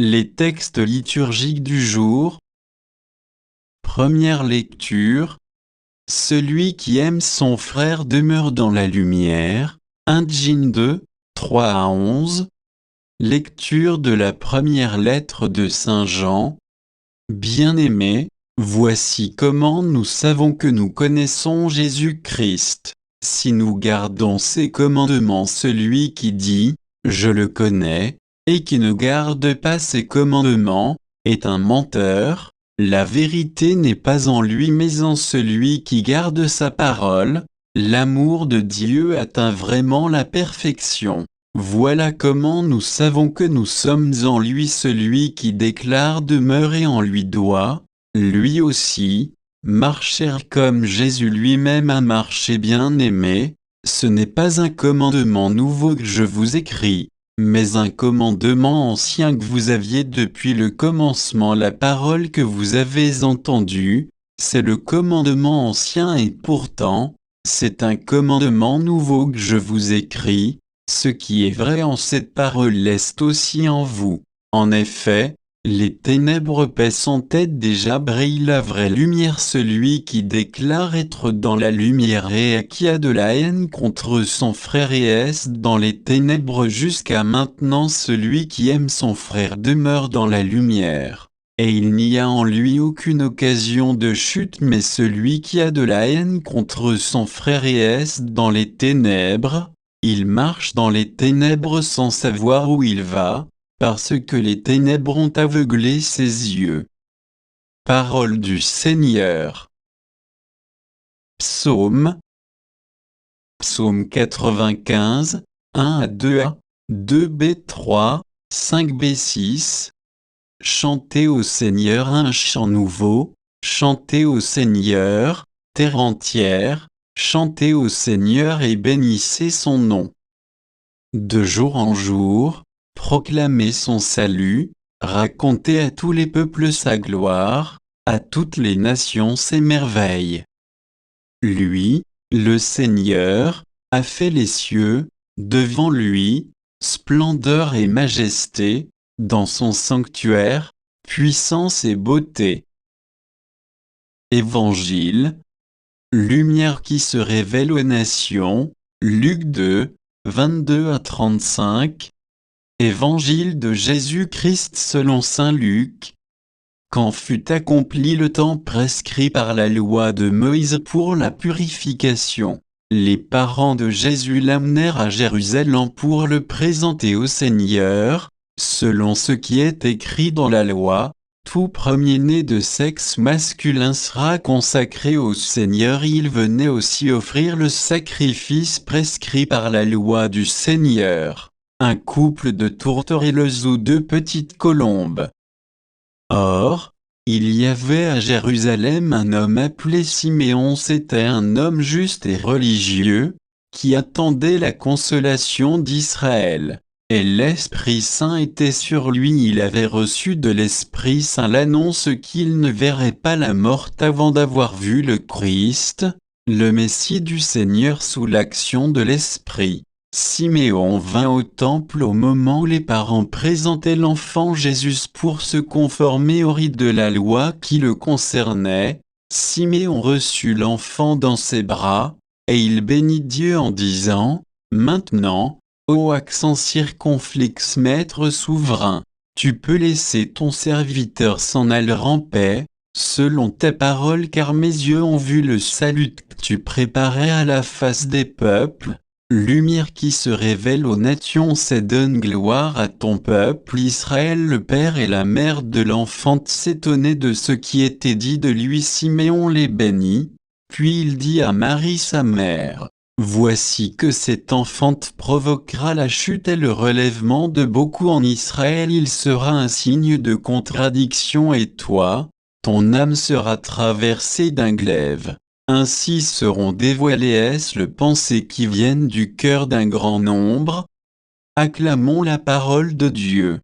Les textes liturgiques du jour. Première lecture. Celui qui aime son frère demeure dans la lumière. 1 Jean 2, 3 à 11. Lecture de la première lettre de Saint Jean. Bien-aimés, voici comment nous savons que nous connaissons Jésus-Christ. Si nous gardons ses commandements, celui qui dit « Je le connais » et qui ne garde pas ses commandements, est un menteur. La vérité n'est pas en lui mais en celui qui garde sa parole. L'amour de Dieu atteint vraiment la perfection. Voilà comment nous savons que nous sommes en lui. Celui qui déclare demeurer en lui doit, lui aussi, marcher comme Jésus lui-même a marché. Bien-aimés, ce n'est pas un commandement nouveau que je vous écris, mais un commandement ancien que vous aviez depuis le commencement. La parole que vous avez entendue, c'est le commandement ancien et pourtant, c'est un commandement nouveau que je vous écris. Ce qui est vrai en cette parole l'est aussi en vous. En effet, les ténèbres paissent en tête déjà brille la vraie lumière. Celui qui déclare être dans la lumière et qui a de la haine contre son frère et est dans les ténèbres jusqu'à maintenant. Celui qui aime son frère demeure dans la lumière, et il n'y a en lui aucune occasion de chute. Mais celui qui a de la haine contre son frère et est dans les ténèbres, il marche dans les ténèbres sans savoir où il va, parce que les ténèbres ont aveuglé ses yeux. Parole du Seigneur. Psaume. Psaume 95, 1 à 2a, 2b 3, 5b 6. Chantez au Seigneur un chant nouveau, chantez au Seigneur, terre entière. Chantez au Seigneur et bénissez son nom. De jour en jour, proclamez son salut, racontez à tous les peuples sa gloire, à toutes les nations ses merveilles. Lui, le Seigneur, a fait les cieux, devant lui, splendeur et majesté, dans son sanctuaire, puissance et beauté. Évangile. Lumière qui se révèle aux nations. Luc 2, 22 à 35. Évangile de Jésus-Christ selon saint Luc. Quand fut accompli le temps prescrit par la loi de Moïse pour la purification, les parents de Jésus l'amenèrent à Jérusalem pour le présenter au Seigneur, selon ce qui est écrit dans la loi. Tout premier-né de sexe masculin sera consacré au Seigneur. Il venait aussi offrir le sacrifice prescrit par la loi du Seigneur, un couple de tourterelles ou 2 petites colombes. Or, il y avait à Jérusalem un homme appelé Siméon. C'était un homme juste et religieux, qui attendait la consolation d'Israël. Et l'Esprit Saint était sur lui. Il avait reçu de l'Esprit Saint l'annonce qu'il ne verrait pas la mort avant d'avoir vu le Christ, le Messie du Seigneur. Sous l'action de l'Esprit, Siméon vint au temple au moment où les parents présentaient l'enfant Jésus pour se conformer au rite de la loi qui le concernait. Siméon reçut l'enfant dans ses bras, et il bénit Dieu en disant : « Maintenant, ô accent circonflexe Maître souverain, tu peux laisser ton serviteur s'en aller en paix, selon ta parole, car mes yeux ont vu le salut que tu préparais à la face des peuples, lumière qui se révèle aux nations. C'est donne gloire à ton peuple Israël. » Le père et la mère de l'enfant s'étonnaient de ce qui était dit de lui. Siméon les bénit, puis il dit à Marie sa mère : « Voici que cet enfant provoquera la chute et le relèvement de beaucoup en Israël. Il sera un signe de contradiction et toi, ton âme sera traversée d'un glaive. Ainsi seront dévoilées les pensées qui viennent du cœur d'un grand nombre. » Acclamons la parole de Dieu.